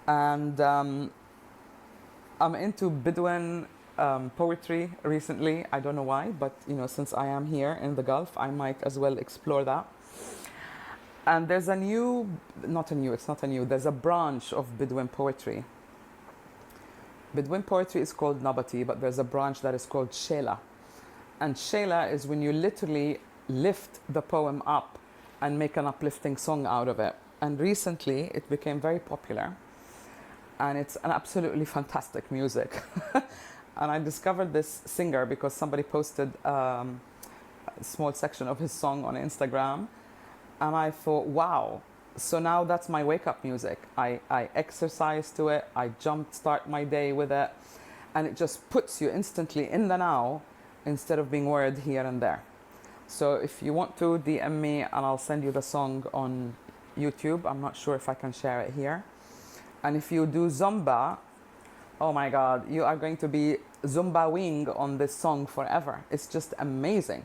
And I'm into Bedouin poetry recently. I don't know why, but since I am here in the Gulf, I might as well explore that. And there's a new, not a new, it's not a new, there's a branch of Bedouin poetry. Bedouin poetry is called Nabati, but there's a branch that is called Sheila. And Sheila is when you literally lift the poem up and make an uplifting song out of it. And recently it became very popular, and it's an absolutely fantastic music. And I discovered this singer because somebody posted a small section of his song on Instagram, and I thought, wow. So now that's my wake-up music. I exercise to it, I start my day with it, and it just puts you instantly in the now instead of being worried here and there. So if you want to, DM me and I'll send you the song on YouTube. I'm not sure if I can share it here. And if you do Zumba, oh my God, you are going to be Zumba-wing on this song forever. It's just amazing.